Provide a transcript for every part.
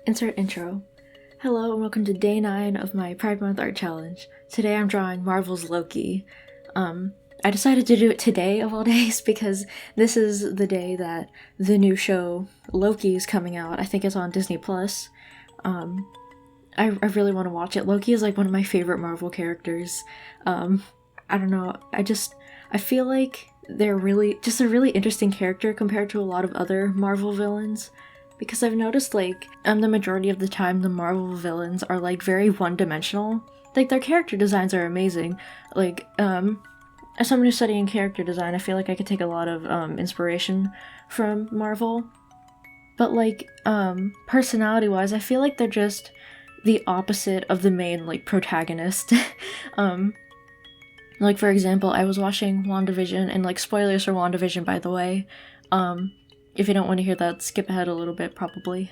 Insert intro. Hello and welcome to day 9 of my Pride Month art challenge. Today I'm drawing Marvel's Loki. I decided to do it today of all days because this is the day that the new show Loki is coming out. I think it's on Disney+. I really want to watch it. Loki is like one of my favorite Marvel characters. I don't know, I feel like they're really just a really interesting character compared to a lot of other Marvel villains. Because I've noticed, like, the majority of the time the Marvel villains are, like, very one-dimensional. Like, their character designs are amazing. Like, as someone who's studying character design, I feel like I could take a lot of, inspiration from Marvel. But, like, personality-wise, I feel like they're just the opposite of the main, like, protagonist. Like, for example, I was watching WandaVision, and, like, spoilers for WandaVision, by the way. If you don't want to hear that, skip ahead a little bit, probably.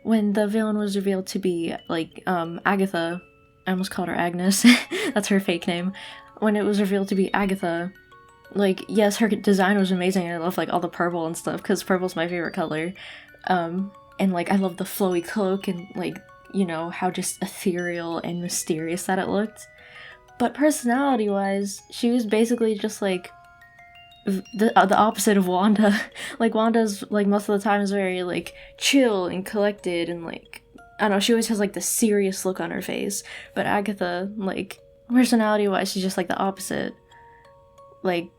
When the villain was revealed to be, like, Agatha, I almost called her Agnes, that's her fake name. When it was revealed to be Agatha, like, yes, her design was amazing, and I love, like, all the purple and stuff, because purple's my favorite color. And, like, I love the flowy cloak, and, like, you know, how just ethereal and mysterious that it looked. But personality-wise, she was basically just, like, the opposite of Wanda. Like, Wanda's, like, most of the time is very, like, chill and collected and, like, I don't know, she always has, like, this serious look on her face. But Agatha, like, personality-wise, she's just, like, the opposite. Like,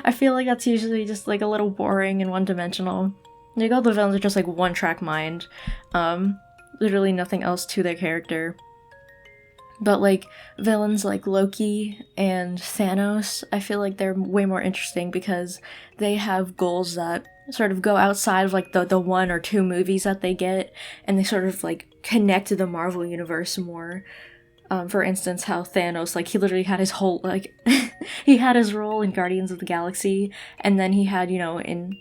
I feel like that's usually just, like, a little boring and one-dimensional. Like, all the villains are just, like, one-track mind. Literally nothing else to their character. But, like, villains like Loki and Thanos, I feel like they're way more interesting because they have goals that sort of go outside of, like, the 1 or 2 movies that they get, and they sort of, like, connect to the Marvel universe more. For instance, how Thanos, like, he literally had his whole, like, he had his role in Guardians of the Galaxy, and then he had, you know, in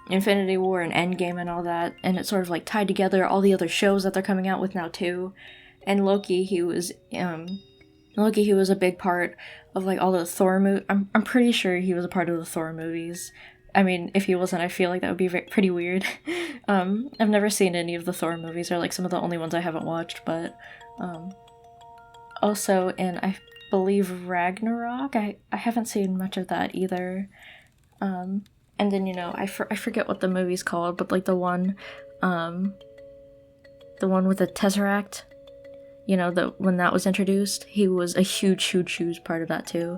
Infinity War and Endgame and all that, and it sort of, like, tied together all the other shows that they're coming out with now, too. And Loki, he was a big part of, like, all the Thor movies. I'm pretty sure he was a part of the Thor movies. I mean, if he wasn't, I feel like that would be pretty weird. I've never seen any of the Thor movies, or, like, some of the only ones I haven't watched, but, also in, I believe, Ragnarok, I haven't seen much of that either. And then, you know, I forget what the movie's called, but, like, the one with the Tesseract. You know, when that was introduced, he was a huge part of that too.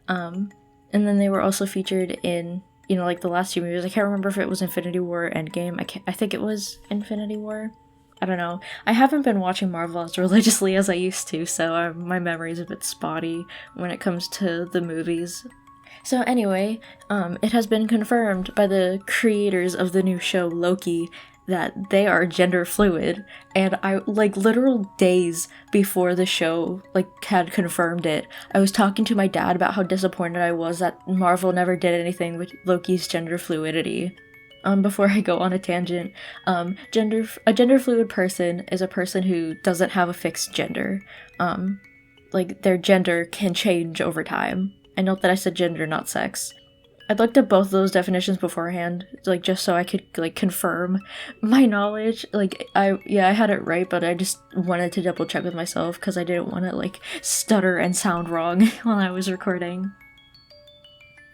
And then they were also featured in, you know, like, the last 2 movies. I can't remember if it was Infinity War or Endgame. I think it was Infinity War. I don't know. I haven't been watching Marvel as religiously as I used to, so my memory's a bit spotty when it comes to the movies. So anyway, it has been confirmed by the creators of the new show Loki that they are gender fluid, and I, like, literal days before the show, like, had confirmed it, I was talking to my dad about how disappointed I was that Marvel never did anything with Loki's gender fluidity. Before I go on a tangent, a gender fluid person is a person who doesn't have a fixed gender. Like, their gender can change over time. And note that I said gender, not sex. I looked up both of those definitions beforehand, like, just so I could, like, confirm my knowledge. Like, I had it right, but I just wanted to double check with myself because I didn't want to, like, stutter and sound wrong while I was recording.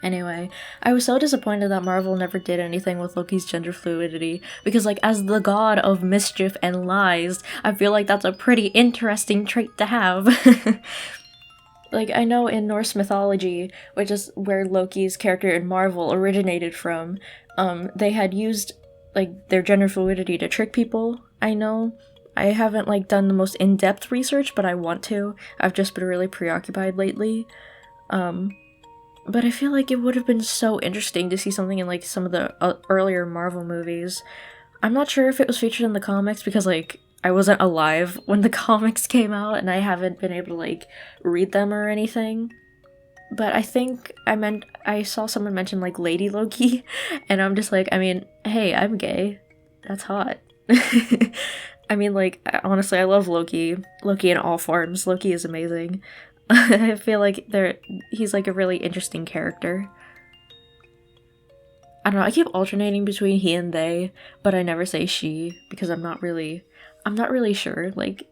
Anyway, I was so disappointed that Marvel never did anything with Loki's gender fluidity, because, like, as the god of mischief and lies, I feel like that's a pretty interesting trait to have. Like, I know in Norse mythology, which is where Loki's character in Marvel originated from, they had used, like, their gender fluidity to trick people. I know. I haven't, like, done the most in-depth research, but I want to. I've just been really preoccupied lately. But I feel like it would have been so interesting to see something in, like, some of the earlier Marvel movies. I'm not sure if it was featured in the comics, because, like, I wasn't alive when the comics came out, and I haven't been able to, like, read them or anything. But I think I saw someone mention, like, Lady Loki, and I'm just like, I mean, hey, I'm gay. That's hot. I mean, like, honestly, I love Loki. Loki in all forms. Loki is amazing. I feel like he's, like, a really interesting character. I don't know, I keep alternating between he and they, but I never say she, because I'm not really I'm not really sure, like,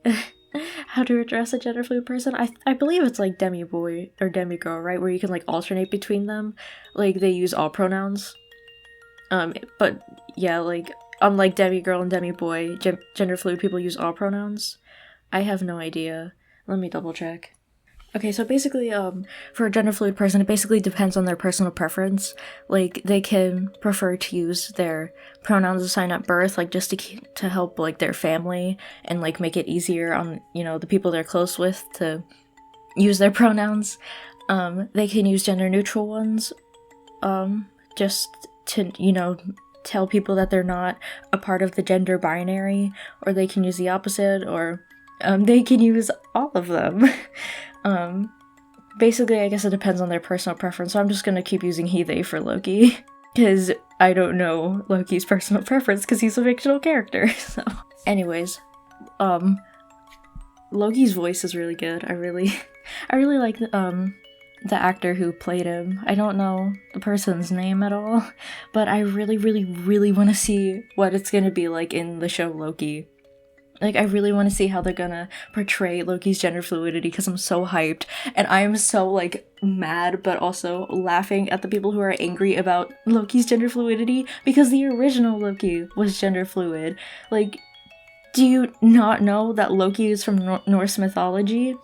how to address a gender fluid person. I believe it's like demi boy or demi girl, right? Where you can like alternate between them. Like they use all pronouns. But yeah, like unlike demi girl and demi boy, gender fluid people use all pronouns. I have no idea. Let me double check. Okay, so basically, for a gender fluid person, it basically depends on their personal preference. Like, they can prefer to use their pronouns assigned at birth, like, just to help, like, their family and, like, make it easier on, you know, the people they're close with to use their pronouns. They can use gender neutral ones, just to, you know, tell people that they're not a part of the gender binary, or they can use the opposite, or, they can use all of them. Basically, I guess it depends on their personal preference, so I'm just gonna keep using he, they for Loki, because I don't know Loki's personal preference, because he's a fictional character, so. Anyways, Loki's voice is really good. I really like the actor who played him. I don't know the person's name at all, but I really want to see what it's gonna be like in the show Loki. Like, I really want to see how they're gonna portray Loki's gender fluidity, because I'm so hyped, and I am so, like, mad, but also laughing at the people who are angry about Loki's gender fluidity, because the original Loki was gender fluid. Like, do you not know that Loki is from Norse mythology?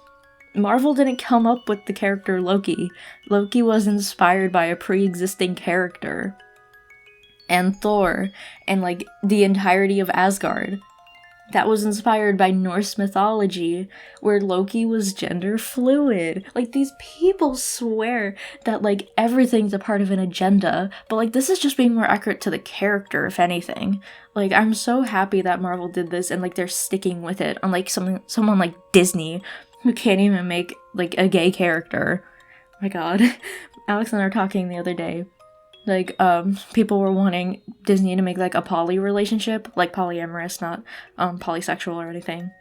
Marvel didn't come up with the character Loki. Loki was inspired by a pre-existing character. And Thor, and, like, the entirety of Asgard. That was inspired by Norse mythology, where Loki was gender fluid. Like, these people swear that, like, everything's a part of an agenda, but, like, this is just being more accurate to the character, if anything. Like, I'm so happy that Marvel did this, and, like, they're sticking with it, unlike someone like Disney, who can't even make, like, a gay character. Oh my god. Alex and I were talking the other day. Like, people were wanting Disney to make, like, a poly relationship, like polyamorous, not, polysexual or anything.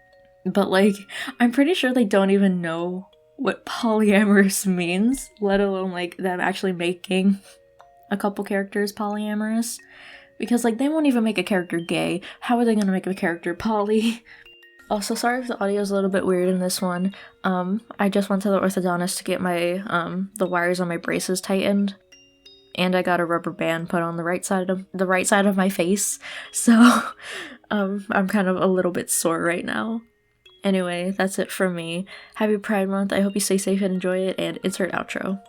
But, like, I'm pretty sure they don't even know what polyamorous means, let alone, like, them actually making a couple characters polyamorous. Because, like, they won't even make a character gay. How are they gonna make a character poly? Also, sorry if the audio is a little bit weird in this one. I just went to the orthodontist to get my, the wires on my braces tightened. And I got a rubber band put on the right side of my face, so I'm kind of a little bit sore right now. Anyway, that's it from me. Happy Pride Month. I hope you stay safe and enjoy it, and insert outro.